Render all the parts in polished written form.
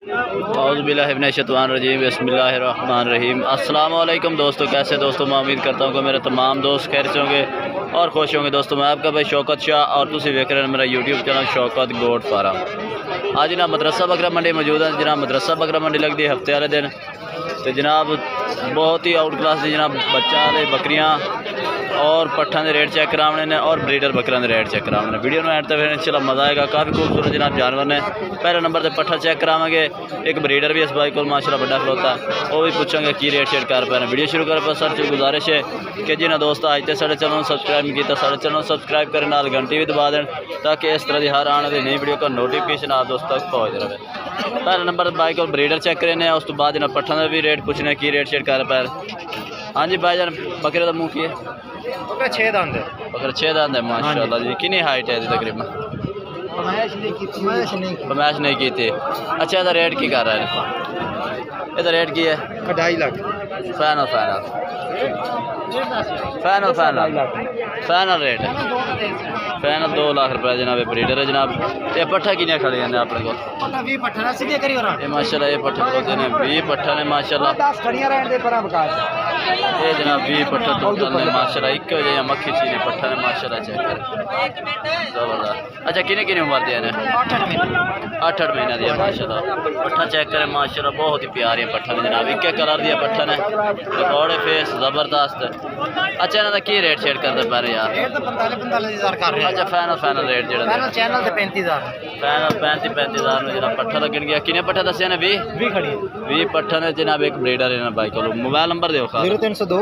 औज़ुबिल्लाहिमिनश्शैतानिर्रजीम बिस्मिल्लाहिर्रहमानिर्रहीम। अस्सलाम वालेकुम दोस्तों, कैसे दोस्तों? मैं उम्मीद करता हूँ कि मेरे तमाम दोस्त खैर से होंगे और खुश होंगे। दोस्तों मैं आपका भाई शौकत शाह और तुम देख रहे हैं मेरा YouTube channel Shaukat goat farm. आज जनाब मदरसा बकरा मंडी मौजूद है। जनाब मदरसा बकरा मंडी लगती है हफ्ते वाले दिन। तो जनाब बहुत ही आउट क्लास की जनाब बच्चा वाले बकरियाँ और पट्ठा के रेट चेक कराने ने और ब्रीडर बकरा के रेट चेक कराने ने। वीडियो में एंड तक फिर इंशाल्लाह मज़ा आएगा। काफ़ी खूबसूरत जनाब जानवर ने। पहले नंबर पर पट्ठा चेक करावेंगे। एक ब्रीडर भी इस भाई को माशाल्लाह बड़ा खलोता है, वो भी पूछेंगे की रेट शेट कर पा रहे। वीडियो शुरू कर पर सर से गुजारिश है कि जिन्हें दोस्त आज तक साढ़े चैनल सब्सक्राइब नहीं किया साढ़े चैनल सब्सक्राइब करें, नाल घंटी भी दबा दें ताकि इस तरह की हर आने वाली नई वीडियो का नोटिफिकेशन आप दोस्तों तक पहुँच रहे। पहले नंबर पर भाई को ब्रीडर चेक करने, उस तो बाद जनाब पट्ठा का भी रेट पूछने की रेट शेट कर पा रहे। हाँ जी भाईजान, बकरे का मुँह की है? बकरा 6 दांत है। बकरा 6 दांत है माशाल्लाह जी। कितनी हाइट है तकरीबन? फरमाइश नहीं की थी। अच्छा इसका रेट की कर रहा है? इसका रेट की है? 2.5 lakh. Final final final final final rate है फाइनल 2 लाख रुपये जनाब। ब्रीडर है जनाब। ये पट्ठा कितने खड़े हैं अपने को? ये माशाल्लाह ये पट्ठा बोलते हैं 20 पट्ठा ने माशाल्लाह। ये जनाब 20 पट्ठा टोटल ने माशाल्लाह। एक वजह मक्खी चीनी पट्ठा ने माशाल्लाह चेक कर जबरदस्त। अच्छा किने किने उम्र दिया ने? 8 महीना दिया माशाल्लाह। पट्ठा चेक करें माशाल्लाह, बहुत ही प्यारी है पट्ठा ने जनाब। एक कलर दिया पट्ठा ने, थोड़े फेस जबरदस्त। अच्छा इन्हों का की रेट शेट करते पा रहे यार? 45,000 कर रहे हैं। अच्छा फाइनल रेट जो चैनल से 35,000 फाइनल 35,000 में जनाब पट्ठा लगन गया। किने पट्ठा दसिया ने? 20 खड़ी 20 पट्ठा ने जनाब। एक ब्रीडर है ना भाई को। मोबाइल नंबर दो 0302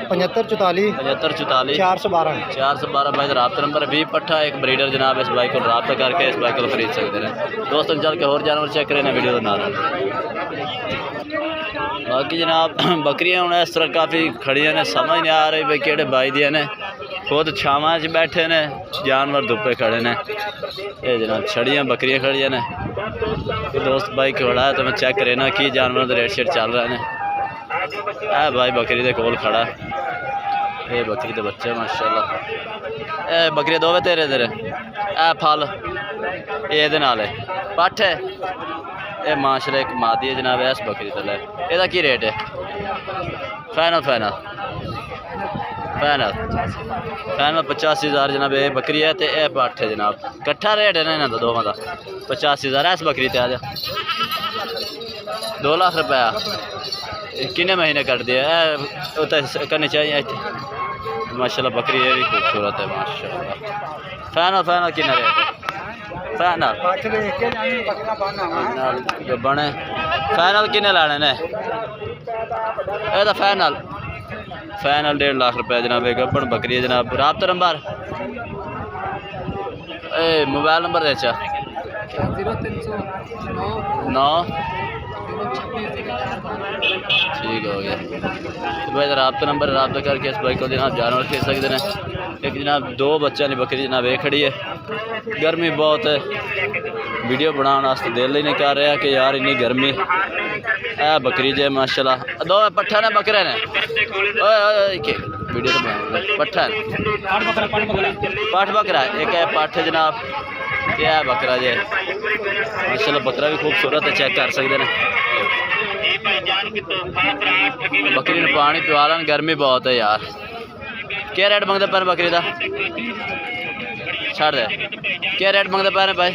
75 44 44 412 412 भाई रब्ता नंबर। 20 पट्ठा एक ब्रीडर जनाब। इस भाई को रब्ता करके इस भाई को खरीद सकते हैं दोस्तों। चल के और जानवर चेक करें वीडियो के नाल। बाकी जनाब बकरियां हूँ इस तरह काफ़ी खड़िया ने, समझ नहीं आ रही भाई केड़े भाई दिया ने। खुद छावां च बैठे ने, जानवर धुप्पे खड़े ने। ये जनाब छड़ियाँ बकरियां खड़िया ने। दोस्त भाई खड़ा है तो मैं चेक करे ना कि जानवरों का रेट शेट चल रहा है। ए भाई बकरी के कोल खड़ा। ये बकरी के बच्चे माशाल्लाह। ए बकरी दोवे तेरे तेरे ए फल ये नाल है पट्ठ है। ये माशाल्लाह एक मादी है जनाब। इस बकरी तले ਇਹਦਾ की रेट है? फाइनल फाइनल फाइनल फाइनल 85,000 जनाब। ये बकरी है तो यह पट्ठ है जनाब। कट्ठा रेट है ना इन्हों का दोवां का 85,000। इस बकरी ते आ जा 2 लाख रुपया। किन्ने महीने कट दिया करनी चाहिए माशाल्लाह। बकरी ये भी खूबसूरत है माशाल्लाह। फाइनल फाइनल कितना रेट है? फाइनल जो बने फाइनल किन्ने लाने ने? ये तो फाइनल 1.5 लाख रुपया जनाब। एक गब्बन बकरी है जनाब। रब्ता नंबर मोबाइल नंबर दे 9 ठीक हो गया तो भाई रब्ता नंबर रब्ता करके इस भाई को जनाब जानवर खरीद सकते हैं। एक जनाब 2 बच्चों की बकरी जनाब ये खड़ी है। गर्मी बहुत है, वीडियो बनाने वास्ते दिल ही नहीं कर रहा कि यार इन्नी गर्मी। ए बकरी जे माशाल्लाह 2 पट्ठा ने बकरे ने। वीडियो तो पट्ठा है पाठ बकरा एक है पाठ जनाब। क्या है बकरा जे माशाल्लाह। बकरा भी खूबसूरत है, चेक कर सकते हैं। बकरी ने पानी पिवा लें, गर्मी बहुत है यार। क्या रेट मंगते पे बकरी का? छड़ दे। क्या रेट मंगते पे भाई?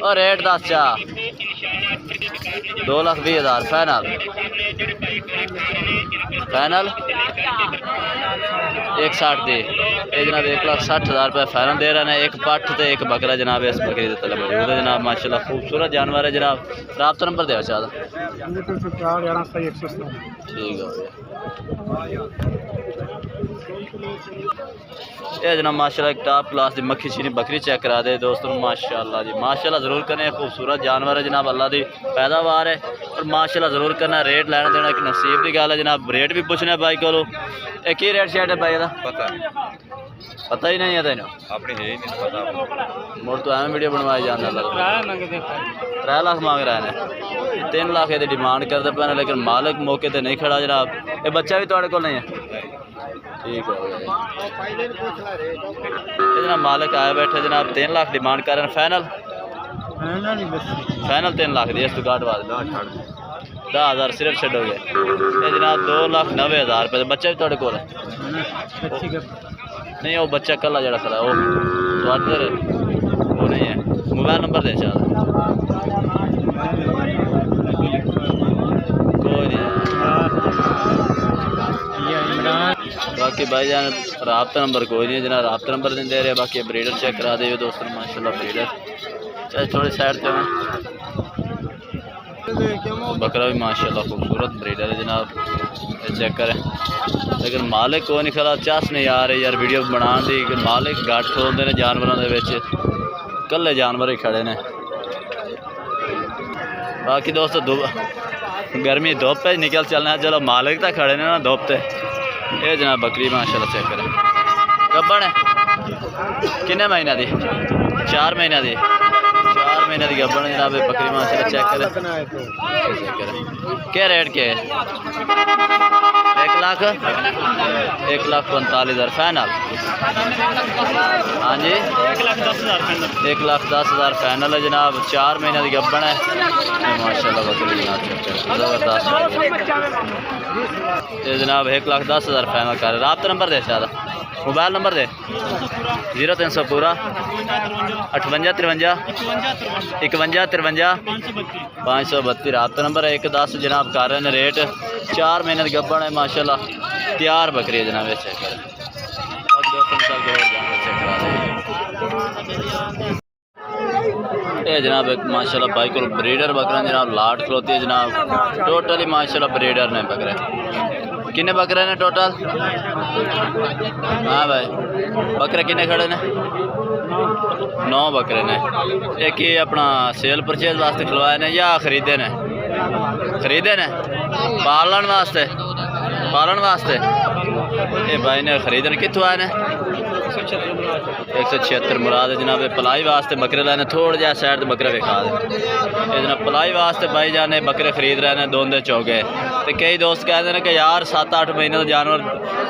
और रेट दस चा 2,20,000 फाइनल फाइनल 160 दी। ये जनाब 1,60,000 रुपये फाइनल दे रहे हैं। एक पट्ठ तो एक बकरा जनाब इस बकरी के तले मौजूद है जनाब माशाल्लाह। खूबसूरत जानवर है जनाब। रब्ता नंबर दे चाह ठीक है ये जनाब माशाल्लाह। एक टॉप क्लास की मक्खी चीनी बकरी चेक करा दे दोस्तों माशाल्लाह जी। माशाल्लाह ज़रूर करें, खूबसूरत जानवर है जनाब। अल्लाह की पैदावार है और माशाल्लाह ज़रूर करना। रेट लैना देना एक नसीब की गल है जनाब। रेट भी पूछना भाई को। एक ही रेट शेट है भाई का? पता ही नहीं है तेन अपनी है ही नहीं पता। मुड़ तो एवं वीडियो बनवाई जाना 3 लाख मांग रहे हैं। 3 लाख ये डिमांड करते पे, लेकिन मालिक मौके पर नहीं खड़ा जनाब। ये बच्चा भी थोड़े को नहीं है? ठीक हो गया जनाब। मालिक आए बैठे जनाब। 3 लाख डिमांड कर रहे हैं फाइनल फाइनल 3 लाख दी, इस तो घट बाद 10,000 सिर्फ छड़ोगे। ये जनाब 2,90,000 रुपये। बच्चा भी थोड़े को नहीं, वो बच्चा कला जरा खड़ा वो नहीं है। मोबाइल नंबर दे चाल कोई नहीं। बाकी भाई जान राब्ता नंबर कोई नहीं जना, राब्ता नंबर नहीं दे रहे। बाकी ब्रीडर चेक करा दे दोस्तों, माशाल्लाह ब्रीडर। चाहे थोड़ी साइड पे हैं। बकरा भी माशाल्लाह खूबसूरत ब्रीडर है जनाब, चेक करें। लेकिन मालिक कोई नहीं खड़ा, चस नहीं आ रही यार वीडियो बना दी कि मालिक घट होंदे ने जानवरों के विच, कल्ले जानवर ही खड़े ने। बाकी दोस्तों गर्मी धुप पे निकल चलना है, चलो मालिक तो खड़े ने ना धुप ते। ये जनाब बकरी माशाल्लाह चेक करें, गब्बन है किन्ने महीना दी? 4 महीना दी, 4 महीने की गब्बन जनाब बकरी माशाल्लाह चेक करें। क्या रेट के है? 1,45,000 फाइनल। हाँ जी 1,10,000 फाइनल है जनाब। 4 महीने की गब्बन है माशाल्लाह बकरी जनाब चेक करें, ज़बरदस्त। ये जनाब 1,10,000 फाइनल कर। राब्ता नंबर दे शायद, मोबाइल नंबर दे 0300 पूरा 58 53 51 53 532। राब्ता नंबर है 1,10 जनाब कर रहे हैं रेट। 4 महीने की गब्बन है माशाल्लाह, तैयार बकरी है जनाब। चेक करें ये जनाब एक माशाल्लाह भाई को ब्रीडर बकरा जनाब लाट खलोती है जनाब। टोटली माशाल्लाह ब्रीडर ने बकरे। किन्ने बकरे ने टोटल? हाँ भाई बकरे किन्ने खड़े ने? 9 बकरे ने। एक ही अपना सेल परचेज वास्ते खिलवाए ने या खरीदे ने? खरीदे ने पालन वास्ते, पालन वास्ते। ये भाई ने खरीदे ने। कितों आए ने? 176 मुराद है जनाब। पलाई वास्ते बकरे लाने, थोड़ा जहा साइड से बकरे विखा दे। ये जनाब पलाई वास्ते भाई जाने बकरे खरीद रहे हैं दोंदे चौगे। तो कई दोस्त कहते हैं कि यार 7-8 महीने का जानवर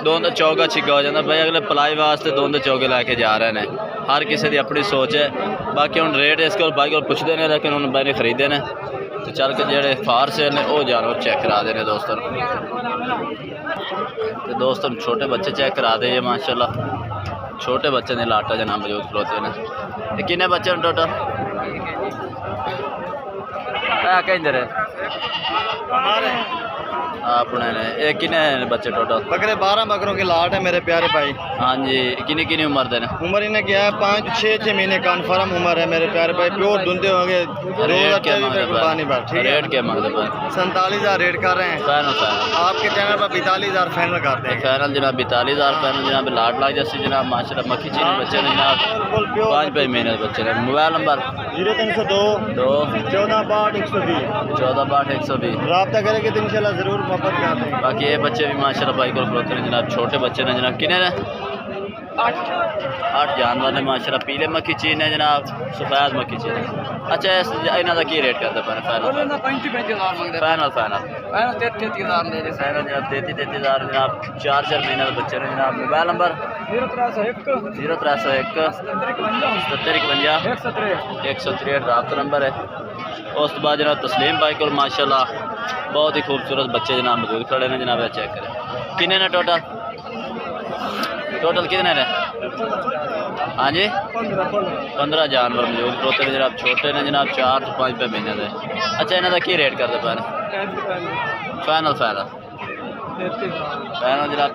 दोंदे चौगा छिगा हो जाता। भाई अगले पलाई वास्ते दोंदे चौगे लैके जा रहे हैं। हर किसी की अपनी सोच है। बाकी हम रेट इस को भाई को पुछते हैं, लेकिन उन्होंने भाई ने खरीदे ने। तो चल के जेडे फार सेल ने वो जानवर चेक करा देने दोस्तों। तो दोस्तों छोटे बच्चे चेक करा दे ये माशाल्लाह, छोटे बच्चे ने लाटा जना मौजूद खलोते हैं। किन्ने बच्चे हैं टोटल? कहीं अपने ने ये किन्ने बच्चे टोटल? बकरे 12 बकरों की लाट है मेरे प्यारे भाई। हाँ जी किन्नी किन्नी उम्र देने? उम्र इन्हें क्या है 5-6 महीने कन्फर्म उम्र है मेरे प्यारे भाई। प्योर धुंधे होंगे। रेट क्या मांगते हैं? 47,000 रेट कर रहे हैं फाइनल। आपके चैनल पर 42,000 फाइनल करते हैं। फाइनल जनाब 42,000 फाइनल जनाब। लाट लाग जैसी जनाब माशाल्लाह मक्खी चीनी बच्चे ने जनाब 5 महीने बच्चे ने। मोबाइल नंबर 0302 1462 120 राब्ता करेंगे तो इंशाल्लाह ज़रूर वापस कर देंगे। बाकी ये बच्चे भी माशाल्लाह भाई को खलोते हैं जनाब, छोटे बच्चे ने जनाब। कितने ने? 8 जानवर ने माशाल्लाह। पीले मक्खी चीन है जनाब, सफेद मक्खी चीन है। अच्छा इन्हों का की रेट करते हैं फाइनल? 35,000 फाइनल फाइनल 33,000 जनाब। 33,000 जनाब। 4 महीने के बच्चे ने जनाब। मोबाइल नंबर 0301 7051 163 राब्ता नंबर है। उस बाद जनाब तस्लीम भाई को माशाल्लाह बहुत ही खूबसूरत बच्चे जनाब मौजूद खड़े ने जनाब। चेक करें किन्ने ने टोटल? टोटल कितने ने? हाँ जी 15 जानवर मौजूद खड़ोते हैं जनाब। छोटे ने जनाब 4 से 5 महीने के। अच्छा इन्हों का की रेट करते हैं फाइनल? फाइनल फाइनल जनाब।